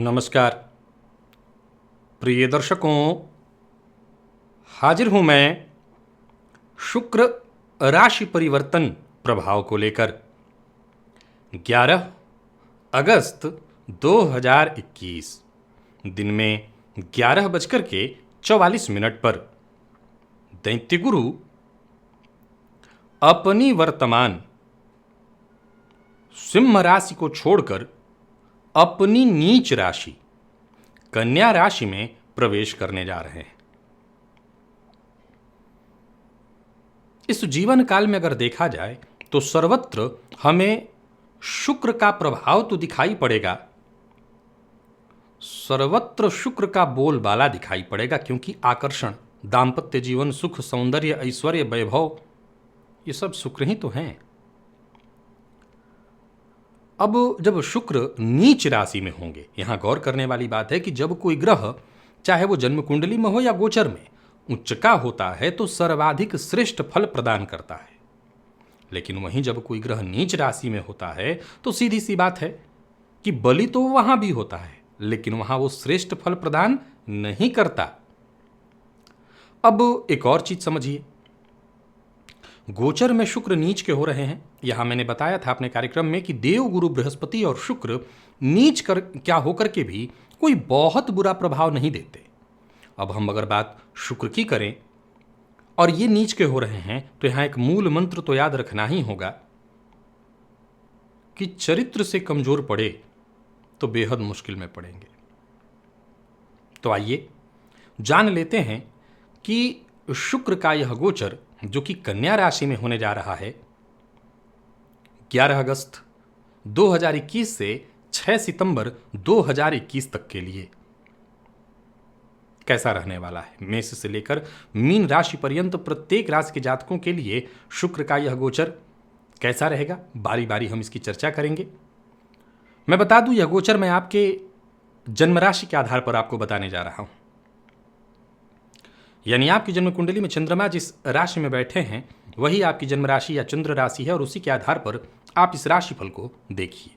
नमस्कार प्रिय दर्शकों, हाजिर हूं मैं शुक्र राशि परिवर्तन प्रभाव को लेकर 11 अगस्त 2021 दिन में 11:44 पर दैत्य गुरु अपनी वर्तमान सिंह राशि को छोड़कर अपनी नीच राशि कन्या राशि में प्रवेश करने जा रहे हैं। इस जीवन काल में अगर देखा जाए तो सर्वत्र हमें शुक्र का प्रभाव तो दिखाई पड़ेगा, सर्वत्र शुक्र का बोलबाला दिखाई पड़ेगा, क्योंकि आकर्षण, दाम्पत्य जीवन, सुख, सौंदर्य, ऐश्वर्य, वैभव, ये सब शुक्र ही तो हैं। अब जब शुक्र नीच राशि में होंगे, यहां गौर करने वाली बात है कि जब कोई ग्रह, चाहे वो जन्म कुंडली में हो या गोचर में, उच्च का होता है तो सर्वाधिक श्रेष्ठ फल प्रदान करता है। लेकिन वहीं जब कोई ग्रह नीच राशि में होता है तो सीधी सी बात है कि बलि तो वहां भी होता है, लेकिन वहां वो श्रेष्ठ फल प्रदान नहीं करता। अब एक और चीज समझिए, गोचर में शुक्र नीच के हो रहे हैं। यहां मैंने बताया था अपने कार्यक्रम में कि देव गुरु बृहस्पति और शुक्र नीच कर क्या होकर के भी कोई बहुत बुरा प्रभाव नहीं देते। अब हम अगर बात शुक्र की करें और ये नीच के हो रहे हैं तो यहां एक मूल मंत्र तो याद रखना ही होगा कि चरित्र से कमजोर पड़े तो बेहद मुश्किल में पड़ेंगे। तो आइए जान लेते हैं कि शुक्र का यह गोचर जो कि कन्या राशि में होने जा रहा है 11 अगस्त 2021 से 6 सितंबर 2021 तक के लिए कैसा रहने वाला है। मेष से लेकर मीन राशि पर्यंत प्रत्येक राशि के जातकों के लिए शुक्र का यह गोचर कैसा रहेगा, बारी बारी हम इसकी चर्चा करेंगे। मैं बता दूं, यह गोचर मैं आपके जन्म राशि के आधार पर आपको बताने जा रहा हूं। यानी आपकी जन्म कुंडली में चंद्रमा जिस राशि में बैठे हैं वही आपकी जन्म राशि या चंद्र राशि है, और उसी के आधार पर आप इस राशिफल को देखिए।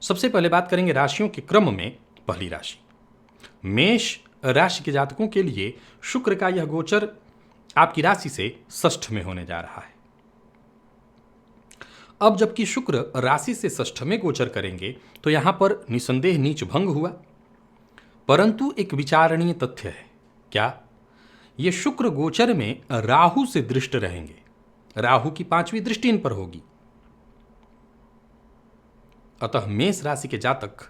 सबसे पहले बात करेंगे राशियों के क्रम में। पहली राशि मेष राशि के जातकों के लिए शुक्र का यह गोचर आपकी राशि से षष्ठ में होने जा रहा है। अब जबकि शुक्र राशि से षष्ठ में गोचर करेंगे तो यहां पर निसंदेह नीच भंग हुआ, परंतु एक विचारणीय तथ्य है। क्या? ये शुक्र गोचर में राहु से दृष्ट रहेंगे, राहु की 5वीं दृष्टि इन पर होगी। अतः मेष राशि के जातक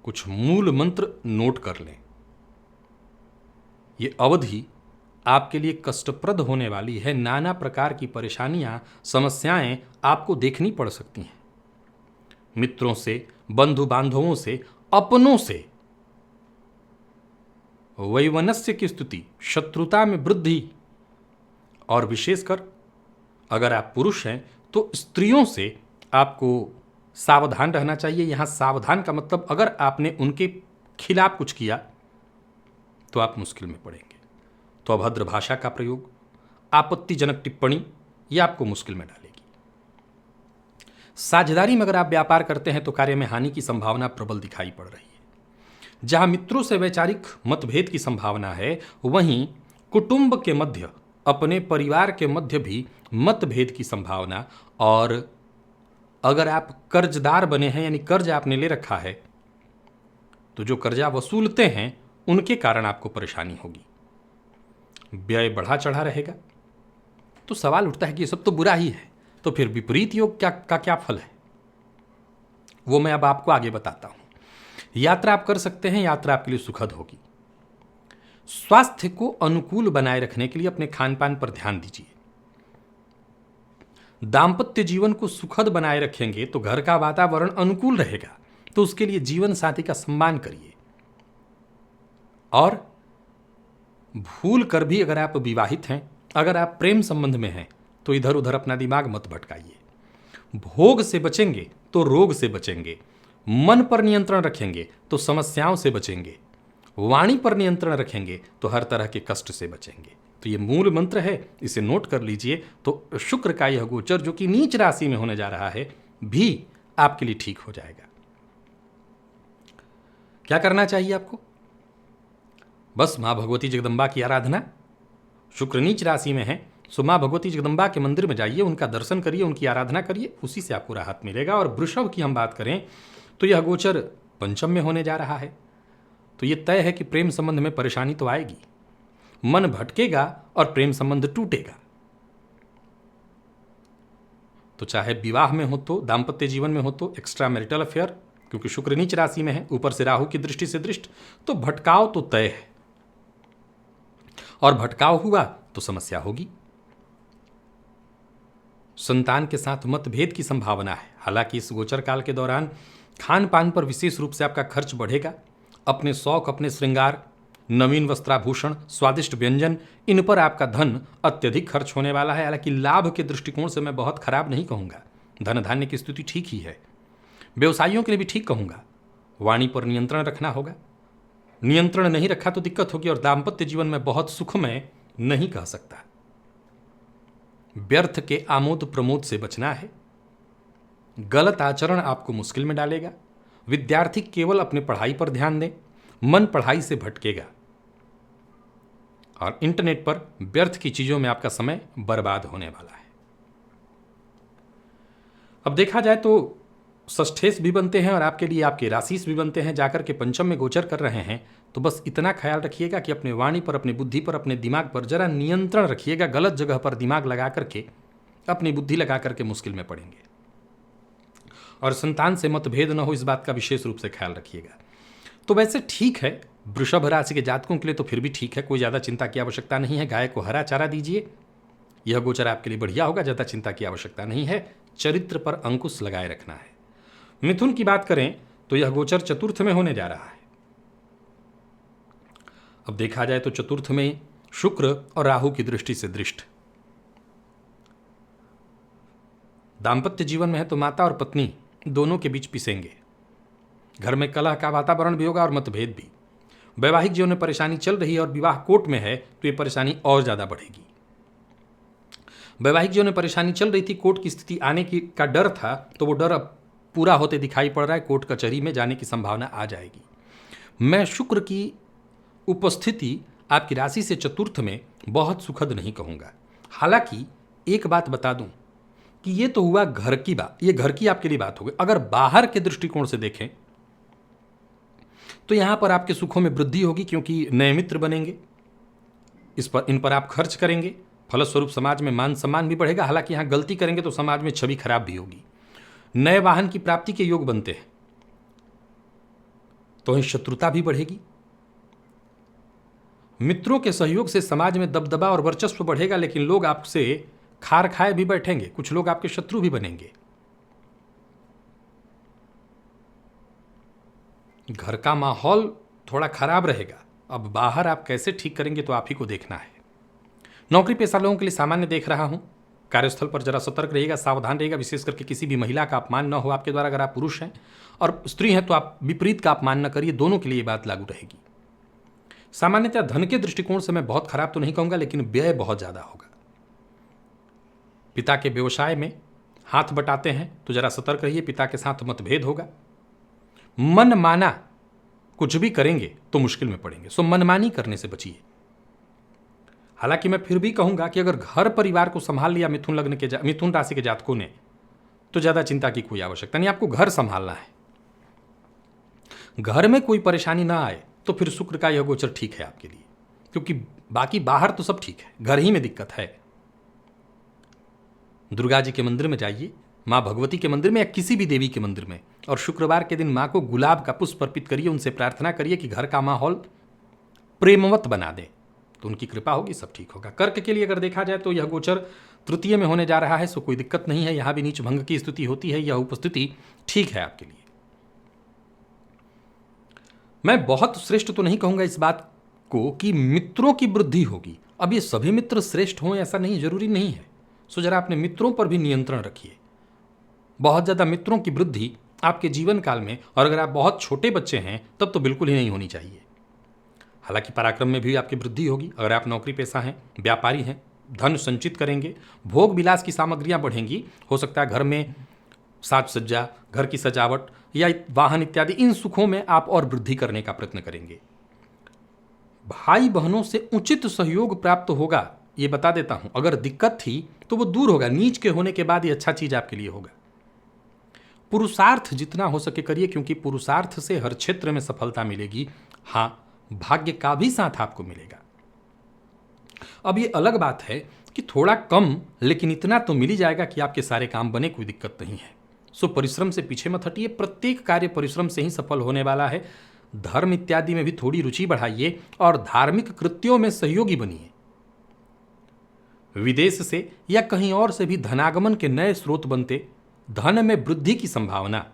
कुछ मूल मंत्र नोट कर लें। ये अवधि आपके लिए कष्टप्रद होने वाली है। नाना प्रकार की परेशानियां, समस्याएं आपको देखनी पड़ सकती हैं। मित्रों से, बंधु बांधवों से, अपनों से वैवनस्य की स्थिति, शत्रुता में वृद्धि, और विशेषकर अगर आप पुरुष हैं तो स्त्रियों से आपको सावधान रहना चाहिए। यहां सावधान का मतलब अगर आपने उनके खिलाफ कुछ किया तो आप मुश्किल में पड़ेंगे। तो अभद्र भाषा का प्रयोग, आपत्तिजनक टिप्पणी, यह आपको मुश्किल में डालेगी। साझेदारी में अगर आप व्यापार करते हैं तो कार्य में हानि की संभावना प्रबल दिखाई पड़ रही है। जहां मित्रों से वैचारिक मतभेद की संभावना है, वहीं कुटुंब के मध्य, अपने परिवार के मध्य भी मतभेद की संभावना। और अगर आप कर्जदार बने हैं, यानी कर्ज आपने ले रखा है, तो जो कर्जा वसूलते हैं उनके कारण आपको परेशानी होगी। व्यय बढ़ा चढ़ा रहेगा। तो सवाल उठता है कि ये सब तो बुरा ही है, तो फिर विपरीत योग का क्या फल है, वो मैं अब आपको आगे बताता हूं। यात्रा आप कर सकते हैं, यात्रा आपके लिए सुखद होगी। स्वास्थ्य को अनुकूल बनाए रखने के लिए अपने खान पान पर ध्यान दीजिए। दाम्पत्य जीवन को सुखद बनाए रखेंगे तो घर का वातावरण अनुकूल रहेगा, तो उसके लिए जीवन साथी का सम्मान करिए। और भूल कर भी अगर आप विवाहित हैं, अगर आप प्रेम संबंध में हैं, तो इधर उधर अपना दिमाग मत भटकाइए। भोग से बचेंगे तो रोग से बचेंगे। मन पर नियंत्रण रखेंगे तो समस्याओं से बचेंगे। वाणी पर नियंत्रण रखेंगे तो हर तरह के कष्ट से बचेंगे। तो ये मूल मंत्र है, इसे नोट कर लीजिए। तो शुक्र का यह गोचर जो कि नीच राशि में होने जा रहा है भी आपके लिए ठीक हो जाएगा। क्या करना चाहिए आपको? बस माँ भगवती जगदम्बा की आराधना। शुक्र नीच राशि में है, सो माँ भगवती जगदम्बा के मंदिर में जाइए, उनका दर्शन करिए, उनकी आराधना करिए, उसी से आपको राहत मिलेगा। और वृषभ की हम बात करें तो यह गोचर पंचम में होने जा रहा है, तो यह तय है कि प्रेम संबंध में परेशानी तो आएगी, मन भटकेगा और प्रेम संबंध टूटेगा। तो चाहे विवाह में हो, तो दाम्पत्य जीवन में हो, तो एक्स्ट्रा मैरिटल अफेयर, क्योंकि शुक्र नीच राशि में है, ऊपर से राहु की दृष्टि से दृष्ट, तो भटकाव तो तय है, और भटकाव हुआ तो समस्या होगी। संतान के साथ मतभेद की संभावना है। हालांकि इस गोचर काल के दौरान खान पान पर विशेष रूप से आपका खर्च बढ़ेगा। अपने शौक, अपने श्रृंगार, नवीन वस्त्राभूषण, स्वादिष्ट व्यंजन, इन पर आपका धन अत्यधिक खर्च होने वाला है। हालांकि लाभ के दृष्टिकोण से मैं बहुत खराब नहीं कहूँगा, धन धान्य की स्थिति ठीक ही है। व्यवसायियों के लिए भी ठीक कहूँगा। वाणी पर नियंत्रण रखना होगा, नियंत्रण नहीं रखा तो दिक्कत होगी। और दाम्पत्य जीवन में बहुत सुखमय नहीं कह सकता। व्यर्थ के आमोद प्रमोद से बचना है। गलत आचरण आपको मुश्किल में डालेगा। विद्यार्थी केवल अपने पढ़ाई पर ध्यान दें, मन पढ़ाई से भटकेगा। और इंटरनेट पर व्यर्थ की चीजों में आपका समय बर्बाद होने वाला है। अब देखा जाए तो षष्ठेश भी बनते हैं और आपके लिए आपके राशिस भी बनते हैं, जाकर के पंचम में गोचर कर रहे हैं। तो बस इतना ख्याल रखिएगा कि अपने वाणी पर, अपनी बुद्धि पर, अपने दिमाग पर जरा नियंत्रण रखिएगा। गलत जगह पर दिमाग लगा करके, अपनी बुद्धि लगा करके मुश्किल में पड़ेंगे। और संतान से मतभेद न हो, इस बात का विशेष रूप से ख्याल रखिएगा। तो वैसे ठीक है, वृषभ राशि के जातकों के लिए तो फिर भी ठीक है, कोई ज़्यादा चिंता की आवश्यकता नहीं है। गाय को हरा चारा दीजिए, यह गोचर आपके लिए बढ़िया होगा, ज़्यादा चिंता की आवश्यकता नहीं है। चरित्र पर अंकुश लगाए रखना है। मिथुन की बात करें तो यह गोचर चतुर्थ में होने जा रहा है। अब देखा जाए तो चतुर्थ में शुक्र और राहु की दृष्टि से दृष्ट। दाम्पत्य जीवन में है तो माता और पत्नी दोनों के बीच पिसेंगे। घर में कलह का वातावरण भी होगा और मतभेद भी। वैवाहिक जीवन में परेशानी चल रही है और विवाह कोर्ट में है तो यह परेशानी और ज्यादा बढ़ेगी। वैवाहिक जीवन में परेशानी चल रही थी, कोर्ट की स्थिति आने की का डर था, तो वो डर अब पूरा होते दिखाई पड़ रहा है। कोर्ट कचहरी में जाने की संभावना आ जाएगी। मैं शुक्र की उपस्थिति आपकी राशि से चतुर्थ में बहुत सुखद नहीं कहूँगा। हालांकि एक बात बता दूं कि ये तो हुआ घर की बात, ये घर की आपके लिए बात हो गई। अगर बाहर के दृष्टिकोण से देखें तो यहां पर आपके सुखों में वृद्धि होगी, क्योंकि नए मित्र बनेंगे, इन पर आप खर्च करेंगे, फलस्वरूप समाज में मान सम्मान भी बढ़ेगा। हालांकि यहां गलती करेंगे तो समाज में छवि खराब भी होगी। नए वाहन की प्राप्ति के योग बनते हैं तो वहीं शत्रुता भी बढ़ेगी। मित्रों के सहयोग से समाज में दबदबा और वर्चस्व बढ़ेगा, लेकिन लोग आपसे खार खाए भी बैठेंगे, कुछ लोग आपके शत्रु भी बनेंगे। घर का माहौल थोड़ा खराब रहेगा। अब बाहर आप कैसे ठीक करेंगे तो आप ही को देखना है। नौकरी पेशा लोगों के लिए सामान्य देख रहा हूं। कार्यस्थल पर जरा सतर्क रहिएगा, सावधान रहिएगा, विशेष करके किसी भी महिला का अपमान न हो आपके द्वारा। अगर आप पुरुष हैं और स्त्री हैं तो आप विपरीत का अपमान न करिए, दोनों के लिए बात लागू रहेगी। सामान्यतः धन के दृष्टिकोण से मैं बहुत खराब तो नहीं कहूंगा, लेकिन व्यय बहुत ज्यादा होगा। पिता के व्यवसाय में हाथ बटाते हैं तो जरा सतर्क रहिए, पिता के साथ मतभेद होगा। मन माना कुछ भी करेंगे तो मुश्किल में पड़ेंगे, सो मनमानी करने से बचिए। हालांकि मैं फिर भी कहूंगा कि अगर घर परिवार को संभाल लिया मिथुन राशि के जातकों ने, तो ज्यादा चिंता की कोई आवश्यकता नहीं। आपको घर संभालना है, घर में कोई परेशानी ना आए तो फिर शुक्र का यह गोचर ठीक है आपके लिए, क्योंकि बाकी बाहर तो सब ठीक है, घर ही में दिक्कत है। दुर्गा जी के मंदिर में जाइए, माँ भगवती के मंदिर में या किसी भी देवी के मंदिर में, और शुक्रवार के दिन माँ को गुलाब का पुष्प अर्पित करिए, उनसे प्रार्थना करिए कि घर का माहौल प्रेमवत बना दे, तो उनकी कृपा होगी, सब ठीक होगा। कर्क के लिए अगर देखा जाए तो यह गोचर तृतीय में होने जा रहा है, सो कोई दिक्कत नहीं है। यहां भी नीच भंग की स्थिति होती है, यह उपस्थिति ठीक है आपके लिए। मैं बहुत श्रेष्ठ तो नहीं कहूंगा इस बात को कि मित्रों की वृद्धि होगी। अब ये सभी मित्र श्रेष्ठ हों ऐसा नहीं, जरूरी नहीं है। सो जरा अपने मित्रों पर भी नियंत्रण रखिए। बहुत ज्यादा मित्रों की वृद्धि आपके जीवन काल में, और अगर आप बहुत छोटे बच्चे हैं तब तो बिल्कुल ही नहीं होनी चाहिए। हालांकि पराक्रम में भी आपकी वृद्धि होगी। अगर आप नौकरी पेशा हैं, व्यापारी हैं, धन संचित करेंगे, भोग विलास की सामग्रियां बढ़ेंगी। हो सकता है घर में साज सज्जा, घर की सजावट या वाहन इत्यादि, इन सुखों में आप और वृद्धि करने का प्रयत्न करेंगे। भाई बहनों से उचित सहयोग प्राप्त होगा, ये बता देता हूं। अगर दिक्कत थी तो वो दूर होगा, नीच के होने के बाद ये अच्छा चीज आपके लिए होगा। पुरुषार्थ जितना हो सके करिए, क्योंकि पुरुषार्थ से हर क्षेत्र में सफलता मिलेगी। हां, भाग्य का भी साथ आपको मिलेगा। अब ये अलग बात है कि थोड़ा कम, लेकिन इतना तो मिल ही जाएगा कि आपके सारे काम बने, कोई दिक्कत नहीं है। सो परिश्रम से पीछे मत हटिए, प्रत्येक कार्य परिश्रम से ही सफल होने वाला है। धर्म इत्यादि में भी थोड़ी रुचि बढ़ाइए और धार्मिक कृत्यों में सहयोगी बनिए। विदेश से या कहीं और से भी धनागमन के नए स्रोत बनते, धन में वृद्धि की संभावना।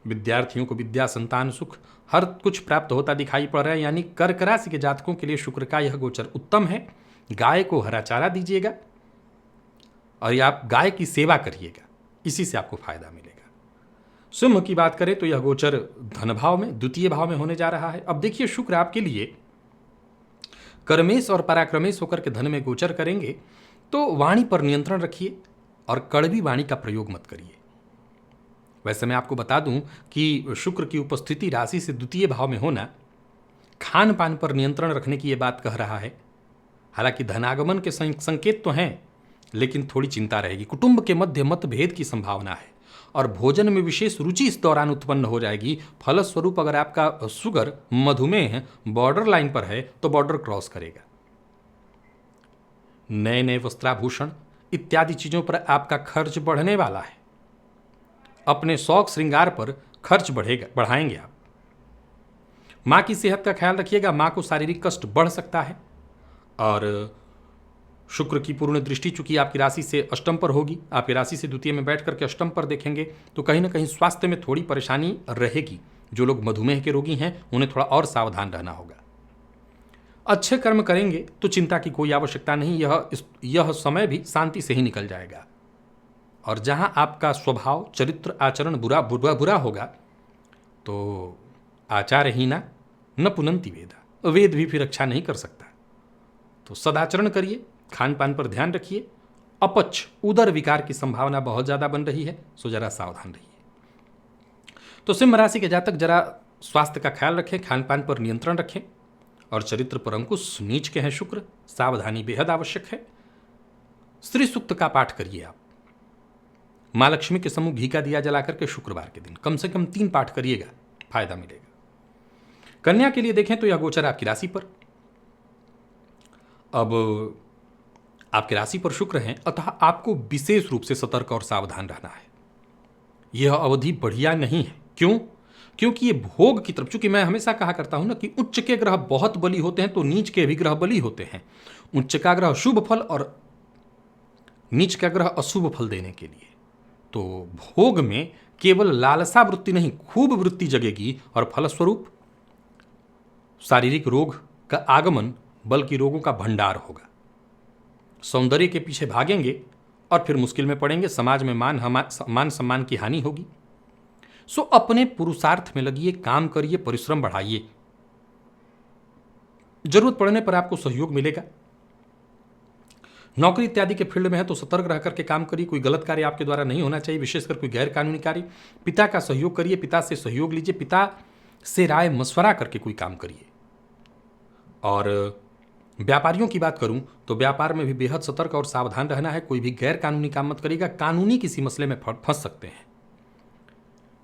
विद्यार्थियों को विद्या, संतान सुख, हर कुछ प्राप्त होता दिखाई पड़ रहा है। यानी कर्क राशि के जातकों के लिए शुक्र का यह गोचर उत्तम है। गाय को हरा चारा दीजिएगा और आप गाय की सेवा करिएगा, इसी से आपको फायदा मिलेगा। सिंह की बात करें तो यह गोचर धन भाव में, द्वितीय भाव में होने जा रहा है। अब देखिए, शुक्र आपके लिए कर्मेश और पराक्रमेश होकर के धन में गोचर करेंगे, तो वाणी पर नियंत्रण रखिए और कड़वी वाणी का प्रयोग मत करिए। वैसे मैं आपको बता दूं कि शुक्र की उपस्थिति राशि से द्वितीय भाव में होना खान पान पर नियंत्रण रखने की यह बात कह रहा है। हालांकि धनागमन के संकेत तो हैं, लेकिन थोड़ी चिंता रहेगी। कुटुंब के मध्य मतभेद की संभावना है और भोजन में विशेष रुचि इस दौरान उत्पन्न हो जाएगी। फलस्वरूप अगर आपका शुगर मधुमेह बॉर्डर लाइन पर है तो बॉर्डर क्रॉस करेगा। नए नए वस्त्राभूषण इत्यादि चीजों पर आपका खर्च बढ़ने वाला है। अपने शौक श्रृंगार पर खर्च बढ़ाएंगे आप। मां की सेहत का ख्याल रखिएगा, मां को शारीरिक कष्ट बढ़ सकता है। और शुक्र की पूर्ण दृष्टि चूंकि आपकी राशि से अष्टम पर होगी, आपकी राशि से द्वितीय में बैठ करके अष्टम पर देखेंगे, तो कहीं ना कहीं स्वास्थ्य में थोड़ी परेशानी रहेगी। जो लोग मधुमेह के रोगी हैं उन्हें थोड़ा और सावधान रहना होगा। अच्छे कर्म करेंगे तो चिंता की कोई आवश्यकता नहीं, यह समय भी शांति से ही निकल जाएगा। और जहां आपका स्वभाव, चरित्र, आचरण बुरा होगा, तो आचारहीना न पुनंति वेदा, वेद भी फिर रक्षा नहीं कर सकता। तो सदाचरण करिए, खान पान पर ध्यान रखिए। अपच, उदर विकार की संभावना बहुत ज्यादा बन रही है, सो जरा सावधान रहिए। तो सिंह राशि के जातक जरा स्वास्थ्य का ख्याल रखें, खान पान पर नियंत्रण रखें और चरित्र पर अंकुश नीच के हैं शुक्र, सावधानी बेहद आवश्यक है। श्री सूक्त का पाठ करिए आप। मां लक्ष्मी के सम्मुख घी का दिया जलाकर के शुक्रवार के दिन कम से कम 3 पाठ करिएगा, फायदा मिलेगा। कन्या के लिए देखें तो यह गोचर आपकी राशि पर, अब आपकी राशि पर शुक्र है, अतः आपको विशेष रूप से सतर्क और सावधान रहना है। यह अवधि बढ़िया नहीं है। क्यों? क्योंकि ये भोग की तरफ, चूंकि मैं हमेशा कहा करता हूं ना कि उच्च के ग्रह बहुत बली होते हैं तो नीच के भी ग्रह बली होते हैं। उच्च का ग्रह शुभ फल और नीच का ग्रह अशुभ फल देने के लिए। तो भोग में केवल लालसा वृत्ति नहीं, खूब वृत्ति जगेगी और फलस्वरूप शारीरिक रोग का आगमन, बल्कि रोगों का भंडार होगा। सौंदर्य के पीछे भागेंगे और फिर मुश्किल में पड़ेंगे, समाज में मान सम्मान की हानि होगी। सो अपने पुरुषार्थ में लगिए, काम करिए, परिश्रम बढ़ाइए। जरूरत पड़ने पर आपको सहयोग मिलेगा। नौकरी इत्यादि के फील्ड में है तो सतर्क रह करके काम करिए। कोई गलत कार्य आपके द्वारा नहीं होना चाहिए, विशेषकर कोई गैर कानूनी कार्य। पिता का सहयोग करिए, पिता से सहयोग लीजिए, पिता से राय मशवरा करके कोई काम करिए। और व्यापारियों की बात करूं तो व्यापार में भी बेहद सतर्क और सावधान रहना है। कोई भी गैर कानूनी काम मत करिएगा, कानूनी किसी मसले में फंस सकते हैं।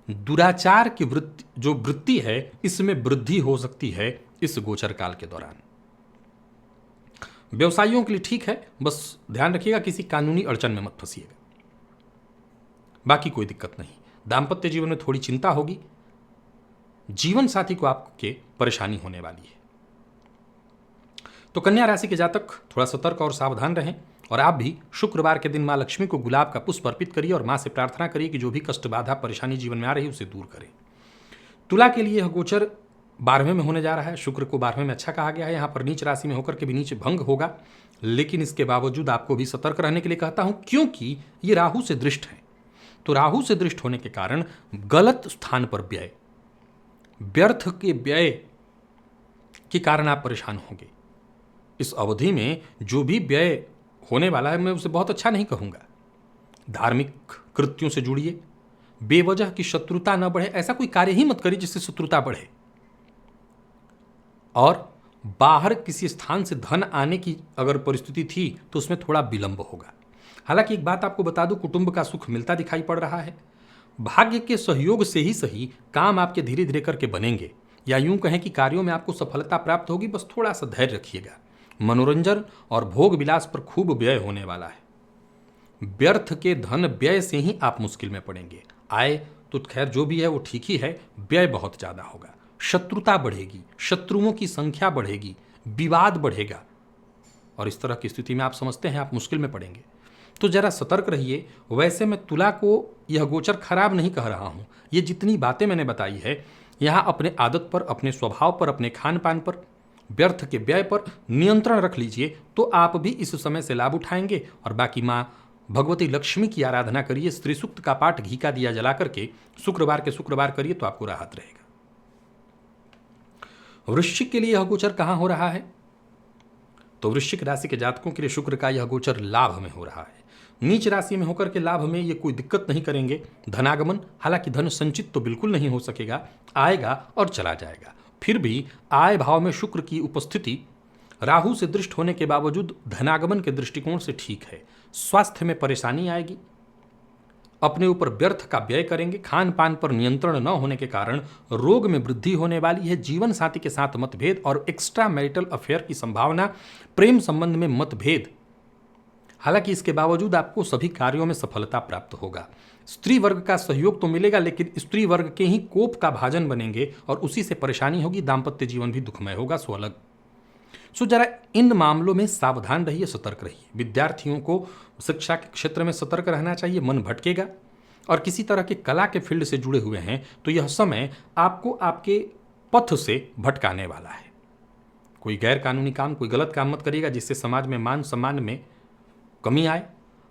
दुराचार की वृत्ति है, इसमें वृद्धि हो सकती है इस गोचर काल के दौरान। व्यवसायियों के लिए ठीक है, बस ध्यान रखिएगा किसी कानूनी अड़चन में मत फंसिएगा, बाकी कोई दिक्कत नहीं। दाम्पत्य जीवन में थोड़ी चिंता होगी, जीवन साथी को आपके परेशानी होने वाली है। तो कन्या राशि के जातक थोड़ा सतर्क और सावधान रहें। और आप भी शुक्रवार के दिन मां लक्ष्मी को गुलाब का पुष्प अर्पित करिए और मां से प्रार्थना करिए कि जो भी कष्ट, बाधा, परेशानी जीवन में आ रही है उसे दूर करें। तुला के लिए यह गोचर 12वें में होने जा रहा है। शुक्र को 12वें में अच्छा कहा गया है। यहाँ पर नीच राशि में होकर के भी नीच भंग होगा, लेकिन इसके बावजूद आपको भी सतर्क रहने के लिए कहता हूं, क्योंकि ये राहु से दृष्ट है। तो राहु से दृष्ट होने के कारण गलत स्थान पर व्यय, व्यर्थ के व्यय के कारण आप परेशान होंगे। इस अवधि में जो भी व्यय होने वाला है मैं उसे बहुत अच्छा नहीं कहूंगा। धार्मिक कृत्यों से जुड़िए, बेवजह की शत्रुता न बढ़े, ऐसा कोई कार्य ही मत करिए जिससे शत्रुता बढ़े। और बाहर किसी स्थान से धन आने की अगर परिस्थिति थी तो उसमें थोड़ा विलंब होगा। हालांकि एक बात आपको बता दूं, कुटुंब का सुख मिलता दिखाई पड़ रहा है। भाग्य के सहयोग से ही सही काम आपके धीरे धीरे करके बनेंगे, या यूं कहें कि कार्यों में आपको सफलता प्राप्त होगी, बस थोड़ा सा धैर्य रखिएगा। मनोरंजन और भोग विलास पर खूब व्यय होने वाला है। व्यर्थ के धन व्यय से ही आप मुश्किल में पड़ेंगे। आय तो खैर जो भी है वो ठीक ही है, व्यय बहुत ज्यादा होगा। शत्रुता बढ़ेगी, शत्रुओं की संख्या बढ़ेगी, विवाद बढ़ेगा, और इस तरह की स्थिति में आप समझते हैं आप मुश्किल में पड़ेंगे। तो जरा सतर्क रहिए। वैसे मैं तुला को यह गोचर खराब नहीं कह रहा हूं। ये जितनी बातें मैंने बताई है, यहां अपने आदत पर, अपने स्वभाव पर, अपने खान पान पर, व्यर्थ के व्यय पर नियंत्रण रख लीजिए तो आप भी इस समय से लाभ उठाएंगे। और बाकी माँ भगवती लक्ष्मी की आराधना करिए, स्त्री सूक्त का पाठ घी का दिया जला करके शुक्रवार के शुक्रवार करिए तो आपको राहत रहेगा। वृश्चिक के लिए यह गोचर कहां हो रहा है? तो वृश्चिक राशि के जातकों के लिए शुक्र का यह गोचर लाभ में हो रहा है। नीच राशि में होकर के लाभ में ये कोई दिक्कत नहीं करेंगे। धनागमन, हालांकि धन संचित तो बिल्कुल नहीं हो सकेगा, आएगा और चला जाएगा। फिर भी आय भाव में शुक्र की उपस्थिति राहु से दृष्ट होने के बावजूद धनागमन के दृष्टिकोण से ठीक है। स्वास्थ्य में परेशानी आएगी, अपने ऊपर व्यर्थ का व्यय करेंगे, खान पान पर नियंत्रण न होने के कारण रोग में वृद्धि होने वाली है। जीवन साथी के साथ मतभेद और एक्स्ट्रा मैरिटल अफेयर की संभावना, प्रेम संबंध में मतभेद। हालांकि इसके बावजूद आपको सभी कार्यों में सफलता प्राप्त होगा। स्त्री वर्ग का सहयोग तो मिलेगा, लेकिन स्त्री वर्ग के ही कोप का भाजन बनेंगे और उसी से परेशानी होगी। दाम्पत्य जीवन भी दुखमय होगा, सो अलग। सो जरा इन मामलों में सावधान रहिए, सतर्क रहिए। विद्यार्थियों को शिक्षा के क्षेत्र में सतर्क रहना चाहिए, मन भटकेगा। और किसी तरह के कला के फील्ड से जुड़े हुए हैं तो यह समय आपको आपके पथ से भटकाने वाला है। कोई गैर कानूनी काम, कोई गलत काम मत करिएगा जिससे समाज में मान सम्मान में कमी आए।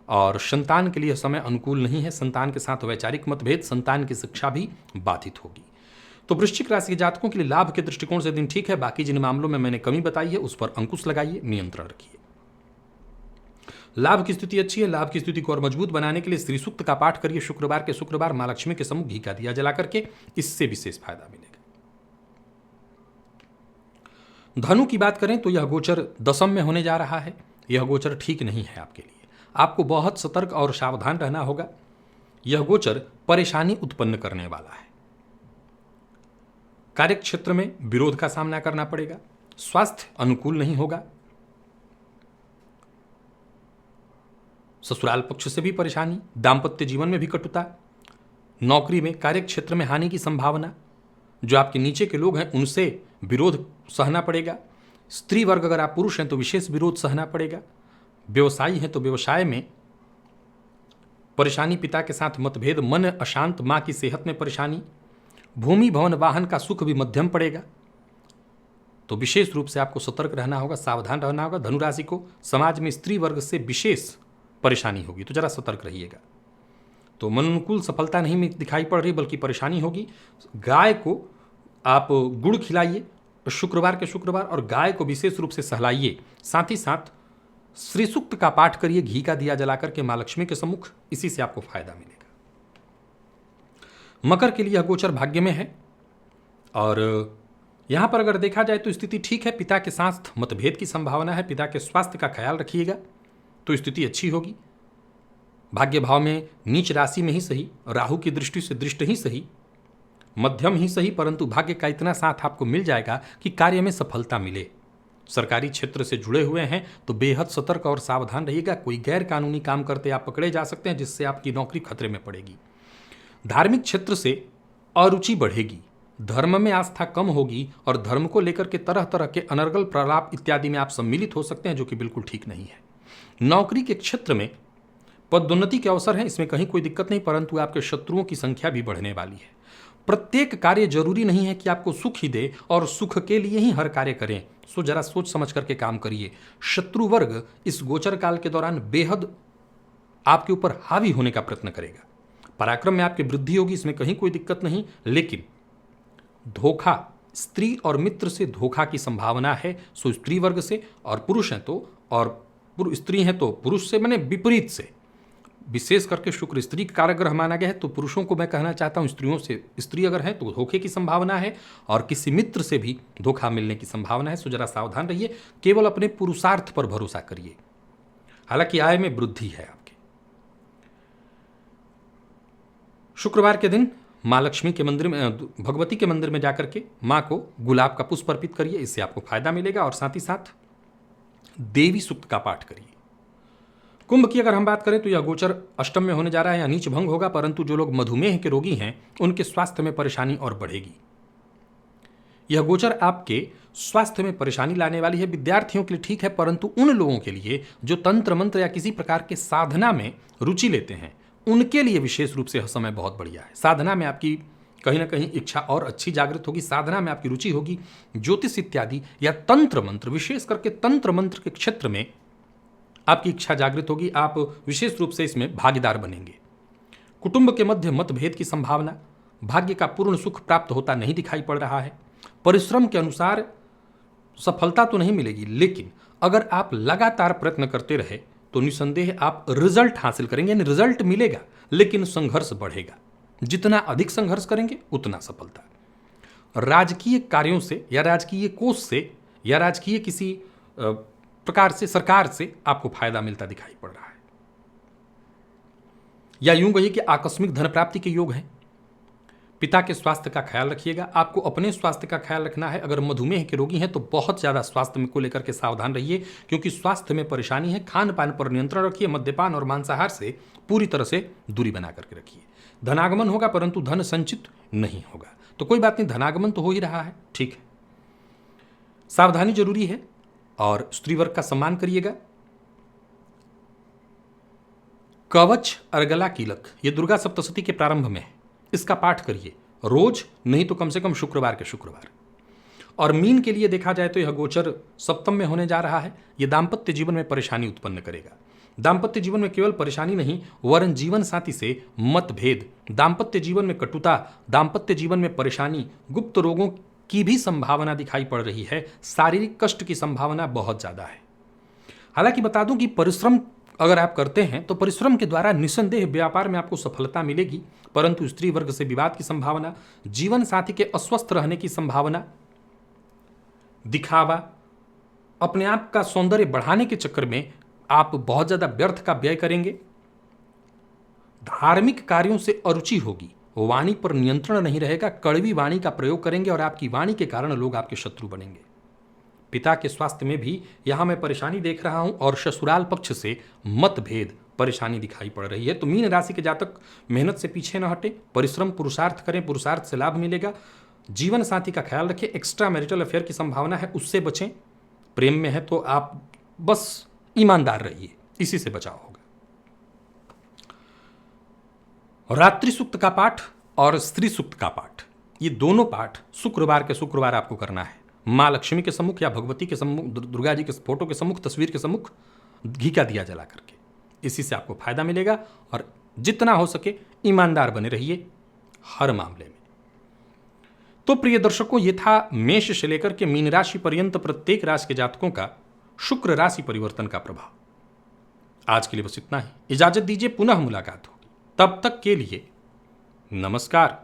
और संतान के लिए समय अनुकूल नहीं है। संतान के साथ वैचारिक मतभेद, संतान की शिक्षा भी बाधित होगी। तो वृश्चिक राशि के जातकों के लिए लाभ के दृष्टिकोण से दिन ठीक है। बाकी जिन मामलों में मैंने कमी बताई है उस पर अंकुश लगाइए, नियंत्रण रखिए। लाभ की स्थिति अच्छी है। लाभ की स्थिति को और मजबूत बनाने के लिए श्री सूक्त का पाठ करिए। शुक्रवार के शुक्रवार मां लक्ष्मी के सम्मुख घी का दिया जला करके, इससे विशेष फायदा मिलेगा। धनु की बात करें तो यह गोचर दशम में होने जा रहा है। यह गोचर ठीक नहीं है आपके लिए। आपको बहुत सतर्क और सावधान रहना होगा। यह गोचर परेशानी उत्पन्न करने वाला है। कार्य क्षेत्र में विरोध का सामना करना पड़ेगा। स्वास्थ्य अनुकूल नहीं होगा। ससुराल पक्ष से भी परेशानी, दाम्पत्य जीवन में भी कटुता, नौकरी में, कार्य क्षेत्र में हानि की संभावना, जो आपके नीचे के लोग हैं उनसे विरोध सहना पड़ेगा। स्त्री वर्ग अगर आप पुरुष हैं तो विशेष विरोध सहना पड़ेगा। व्यवसायी हैं तो व्यवसाय में परेशानी, पिता के साथ मतभेद, मन अशांत, मां की सेहत में परेशानी, भूमि भवन वाहन का सुख भी मध्यम पड़ेगा। तो विशेष रूप से आपको सतर्क रहना होगा, सावधान रहना होगा। धनुराशि को समाज में स्त्री वर्ग से विशेष परेशानी होगी, तो जरा सतर्क रहिएगा। तो मन अनुकूल सफलता नहीं दिखाई पड़ रही, बल्कि परेशानी होगी। गाय को आप गुड़ खिलाइए शुक्रवार के शुक्रवार, और गाय को विशेष रूप से सहलाइए। साथ ही साथ श्री सूक्त का पाठ करिए घी का दिया जलाकर के मां लक्ष्मी के सम्मुख, इसी से आपको फायदा मिलेगा। मकर के लिए यह गोचर भाग्य में है, और यहां पर अगर देखा जाए तो स्थिति ठीक है। पिता के साथ मतभेद की संभावना है। पिता के स्वास्थ्य का ख्याल रखिएगा तो स्थिति अच्छी होगी। भाग्य भाव में नीच राशि में ही सही, राहु की दृष्टि से दृष्ट ही सही, मध्यम ही सही, परंतु भाग्य का इतना साथ आपको मिल जाएगा कि कार्य में सफलता मिले। सरकारी क्षेत्र से जुड़े हुए हैं तो बेहद सतर्क और सावधान रहिएगा। कोई गैर कानूनी काम करते आप पकड़े जा सकते हैं, जिससे आपकी नौकरी खतरे में पड़ेगी। धार्मिक क्षेत्र से अरुचि बढ़ेगी, धर्म में आस्था कम होगी, और धर्म को लेकर के तरह तरह के अनर्गल प्रलाप इत्यादि में आप सम्मिलित हो सकते हैं, जो कि बिल्कुल ठीक नहीं है। नौकरी के क्षेत्र में पदोन्नति के अवसर हैं, इसमें कहीं कोई दिक्कत नहीं, परंतु आपके शत्रुओं की संख्या भी बढ़ने वाली है। प्रत्येक कार्य जरूरी नहीं है कि आपको सुख ही दे और सुख के लिए ही हर कार्य करें। सो जरा सोच समझ करके काम करिए। शत्रु वर्ग इस गोचर काल के दौरान बेहद आपके ऊपर हावी होने का प्रयत्न करेगा। पराक्रम में आपकी वृद्धि होगी, इसमें कहीं कोई दिक्कत नहीं, लेकिन धोखा, स्त्री और मित्र से धोखा की संभावना है। सो स्त्री वर्ग से, और पुरुष हैं तो, और स्त्री हैं तो पुरुष से, माने विपरीत से विशेष करके शुक्र स्त्री का कारक माना गया है, तो पुरुषों को मैं कहना चाहता हूं, स्त्रियों से, स्त्री अगर है तो धोखे की संभावना है और किसी मित्र से भी धोखा मिलने की संभावना है, सो जरा सावधान रहिए। केवल अपने पुरुषार्थ पर भरोसा करिए। हालांकि आय में वृद्धि है आपके। शुक्रवार के दिन माँ लक्ष्मी के मंदिर में, भगवती के मंदिर में जाकर के माँ को गुलाब का पुष्प अर्पित करिए, इससे आपको फायदा मिलेगा। और साथ ही साथ देवी सूक्त का पाठ करिए। कुंभ की अगर हम बात करें तो यह गोचर अष्टम में होने जा रहा है या नीच भंग होगा, परंतु जो लोग मधुमेह के रोगी हैं उनके स्वास्थ्य में परेशानी और बढ़ेगी। यह गोचर आपके स्वास्थ्य में परेशानी लाने वाली है। विद्यार्थियों के लिए ठीक है, परंतु उन लोगों के लिए जो तंत्र मंत्र या किसी प्रकार के साधना में रुचि लेते हैं उनके लिए विशेष रूप से यह समय बहुत बढ़िया है। साधना में आपकी कहीं ना कहीं इच्छा और अच्छी जागृत होगी, साधना में आपकी रुचि होगी, ज्योतिष इत्यादि या तंत्र मंत्र, विशेष करके तंत्र मंत्र के क्षेत्र में आपकी इच्छा जागृत होगी, आप विशेष रूप से इसमें भागीदार बनेंगे। कुटुंब के मध्य मतभेद की संभावना, भाग्य का पूर्ण सुख प्राप्त होता नहीं दिखाई पड़ रहा है। परिश्रम के अनुसार सफलता तो नहीं मिलेगी, लेकिन अगर आप लगातार प्रयत्न करते रहे तो निसंदेह आप रिजल्ट हासिल करेंगे। यानी रिजल्ट मिलेगा लेकिन संघर्ष बढ़ेगा। जितना अधिक संघर्ष करेंगे उतना सफलता। राजकीय कार्यों से या राजकीय कोष से या राजकीय किसी प्रकार से, सरकार से आपको फायदा मिलता दिखाई पड़ रहा है। या यूं कहिए कि आकस्मिक धन प्राप्ति के योग हैं। पिता के स्वास्थ्य का ख्याल रखिएगा। आपको अपने स्वास्थ्य का ख्याल रखना है। अगर मधुमेह के रोगी हैं तो बहुत ज़्यादा स्वास्थ्य को लेकर के सावधान रहिए, क्योंकि स्वास्थ्य में परेशानी है। खान पान पर नियंत्रण रखिए। मद्यपान और मांसाहार से पूरी तरह से दूरी बना करके रखिए। धनागमन होगा परंतु धन संचित नहीं होगा। तो कोई बात नहीं, धनागमन तो हो ही रहा है, ठीक है। सावधानी जरूरी है और स्त्री वर्ग का सम्मान करिएगा। कवच अर्गला कीलक, ये दुर्गा सप्तशती के प्रारंभ में है, इसका पाठ करिए रोज, नहीं तो कम से कम शुक्रवार के शुक्रवार। और मीन के लिए देखा जाए तो यह गोचर सप्तम में होने जा रहा है। यह दाम्पत्य जीवन में परेशानी उत्पन्न करेगा। दाम्पत्य जीवन में केवल परेशानी नहीं, वरन जीवन साथी से मतभेद, दाम्पत्य जीवन में कटुता, दाम्पत्य जीवन में परेशानी, गुप्त रोगों की भी संभावना दिखाई पड़ रही है। शारीरिक कष्ट की संभावना बहुत ज्यादा है। हालांकि बता दूं कि परिश्रम अगर आप करते हैं तो परिश्रम के द्वारा निस्संदेह व्यापार में आपको सफलता मिलेगी, परंतु स्त्री वर्ग से विवाद की संभावना, जीवन साथी के अस्वस्थ रहने की संभावना, दिखावा, अपने आप का सौंदर्य बढ़ाने के चक्कर में आप बहुत ज्यादा व्यर्थ का व्यय करेंगे। धार्मिक कार्यों से अरुचि होगी। वाणी पर नियंत्रण नहीं रहेगा। कड़वी वाणी का प्रयोग करेंगे और आपकी वाणी के कारण लोग आपके शत्रु बनेंगे। पिता के स्वास्थ्य में भी यहां मैं परेशानी देख रहा हूं और ससुराल पक्ष से मतभेद, परेशानी दिखाई पड़ रही है। तो मीन राशि के जातक मेहनत से पीछे न हटे, परिश्रम पुरुषार्थ करें, पुरुषार्थ से लाभ मिलेगा। जीवन साथी का ख्याल रखें। एक्स्ट्रा मैरिटल अफेयर की संभावना है, उससे बचें। प्रेम में है तो आप बस ईमानदार रहिए, इसी से बचाव होगा। रात्रि सूक्त का पाठ और स्त्री सूक्त का पाठ, ये दोनों पाठ शुक्रवार के शुक्रवार आपको करना है। माँ लक्ष्मी के सम्मुख या भगवती के सम्मुख, दुर्गा जी के फोटो के सम्मुख, तस्वीर के सम्मुख घी का दिया जला करके, इसी से आपको फायदा मिलेगा। और जितना हो सके ईमानदार बने रहिए हर मामले में। तो प्रिय दर्शकों, ये था मेष से लेकर के मीन राशि पर्यंत प्रत्येक राशि के जातकों का शुक्र राशि परिवर्तन का प्रभाव। आज के लिए बस इतना ही। इजाजत दीजिए, पुनः मुलाकात होगी। तब तक के लिए नमस्कार।